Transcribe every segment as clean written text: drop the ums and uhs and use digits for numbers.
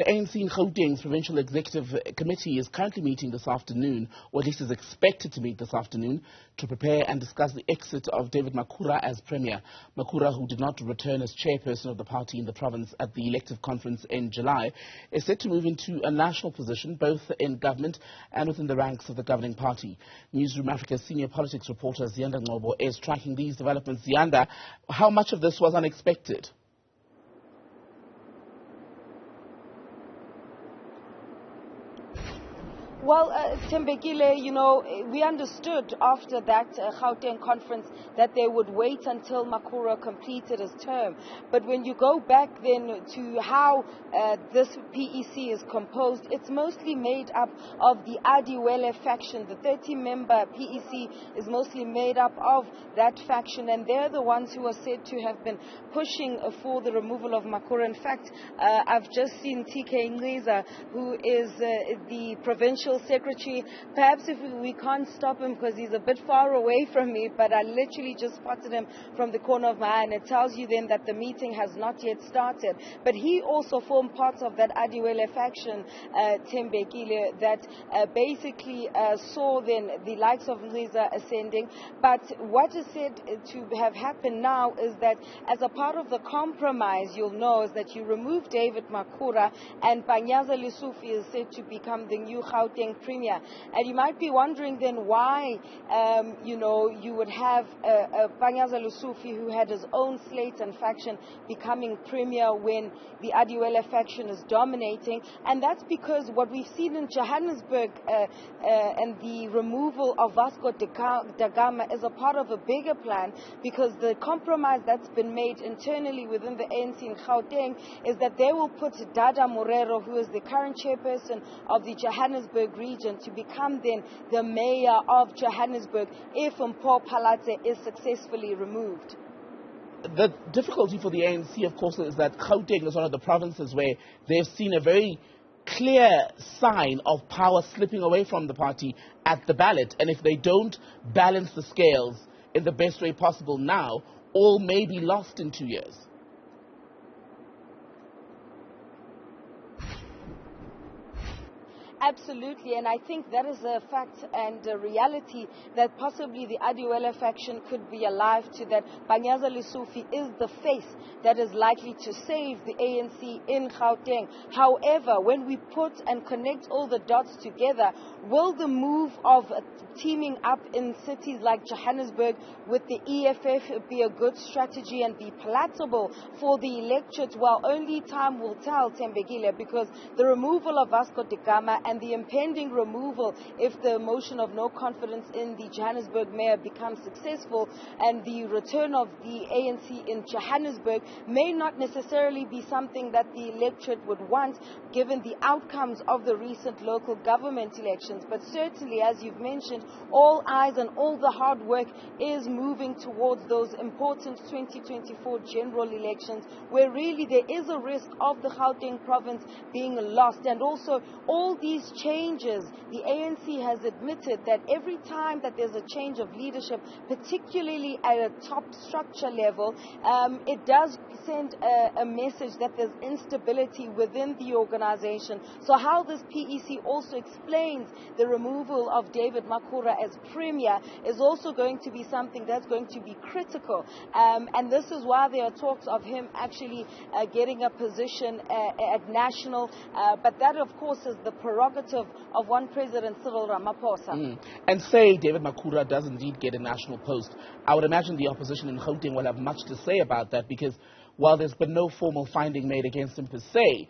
The ANC in Gauteng's Provincial Executive Committee is currently meeting this afternoon, or at least is expected to meet this afternoon, to prepare and discuss the exit of David Makhura as Premier. Makhura, who did not return as chairperson of the party in the province at the elective conference in July, is set to move into a national position, both in government and within the ranks of the governing party. Newzroom Afrika's senior politics reporter Ziyanda Ngcobo is tracking these developments. Ziyanda, how much of this was unexpected? Well, Tembekile, we understood after that Gauteng conference that they would wait until Makhura completed his term. But when you go back then to how this PEC is composed, it's mostly made up of the Adiwele faction. The 30-member PEC is mostly made up of that faction, and they're the ones who are said to have been pushing for the removal of Makhura. In fact, I've just seen TK Ngcobo, who is the Provincial Secretary. Perhaps if we can't stop him because he's a bit far away from me, but I literally just spotted him from the corner of my eye, and it tells you then that the meeting has not yet started. But he also formed part of that Adiwele faction, Tembekile, that basically saw then the likes of Ngcobo ascending. But what is said to have happened now is that as a part of the compromise, you'll know, is that you remove David Makhura and Panyaza Lesufi is said to become the new Gauteng Premier. And you might be wondering then why, you would have Panyaza Lesufi, who had his own slate and faction, becoming Premier when the Adiwele faction is dominating. And that's because what we've seen in Johannesburg and the removal of Vasco da Gama is a part of a bigger plan, because the compromise that's been made internally within the ANC in Gauteng is that they will put Dada Morero, who is the current chairperson of the Johannesburg region, to become then the mayor of Johannesburg if Mpho Phalatse is successfully removed. The difficulty for the ANC, of course, is that Gauteng is one of the provinces where they've seen a very clear sign of power slipping away from the party at the ballot. And if they don't balance the scales in the best way possible now, all may be lost in 2 years. Absolutely, and I think that is a fact and a reality that possibly the Adiwele faction could be alive to, that Panyaza Lesufi is the face that is likely to save the ANC in Gauteng. However, when we put and connect all the dots together, will the move of teaming up in cities like Johannesburg with the EFF be a good strategy and be palatable for the electorate? Well, only time will tell, Tembekile, because the removal of Vasco da Gama and the impending removal, if the motion of no confidence in the Johannesburg mayor becomes successful, and the return of the ANC in Johannesburg may not necessarily be something that the electorate would want, given the outcomes of the recent local government elections. But certainly, as you've mentioned, all eyes and all the hard work is moving towards those important 2024 general elections, where really there is a risk of the Gauteng province being lost. And also, all these changes, the ANC has admitted that every time that there's a change of leadership, particularly at a top structure level, it does send a message that there's instability within the organization. So how this PEC also explains the removal of David Makhura as Premier is also going to be something that's going to be critical. And this is why there are talks of him actually getting a position at national. But that, of course, is the prerogative of one President Cyril Ramaphosa. And say David Makhura does indeed get a national post, I would imagine the opposition in Gauteng will have much to say about that, because while there's been no formal finding made against him per se,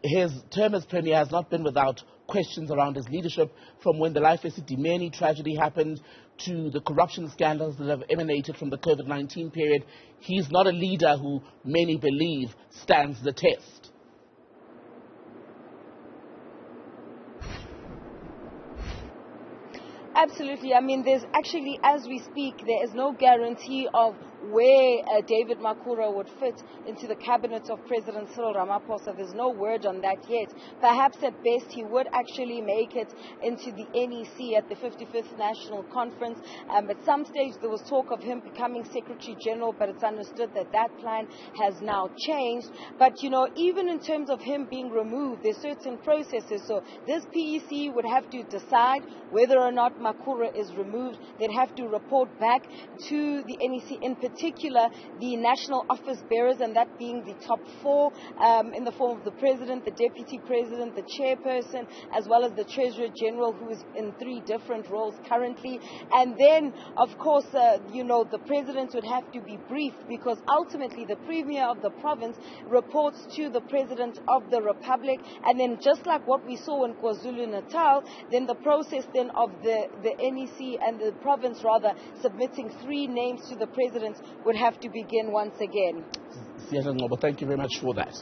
his term as Premier has not been without questions around his leadership, from when the Life Esidimeni tragedy happened to the corruption scandals that have emanated from the COVID-19 period. He's not a leader who many believe stands the test. Absolutely. I mean, there's actually, as we speak, there is no guarantee of where David Makhura would fit into the cabinet of President Cyril Ramaphosa. There's no word on that yet. Perhaps at best he would actually make it into the NEC at the 55th National Conference. At some stage there was talk of him becoming Secretary General, but it's understood that that plan has now changed. But, you know, even in terms of him being removed, there's certain processes. So this PEC would have to decide whether or not Makhura is removed. They'd have to report back to the NEC, in particular the national office bearers, and that being the top four in the form of the President, the Deputy President, the Chairperson, as well as the Treasurer General, who is in 3 different roles currently. And then, of course, the President would have to be briefed, because ultimately the Premier of the province reports to the President of the Republic. And then, just like what we saw in KwaZulu-Natal, then the process then of the NEC and the province rather submitting 3 names to the President would have to begin once again. Ziyanda, Ngcobo, thank you very much for that.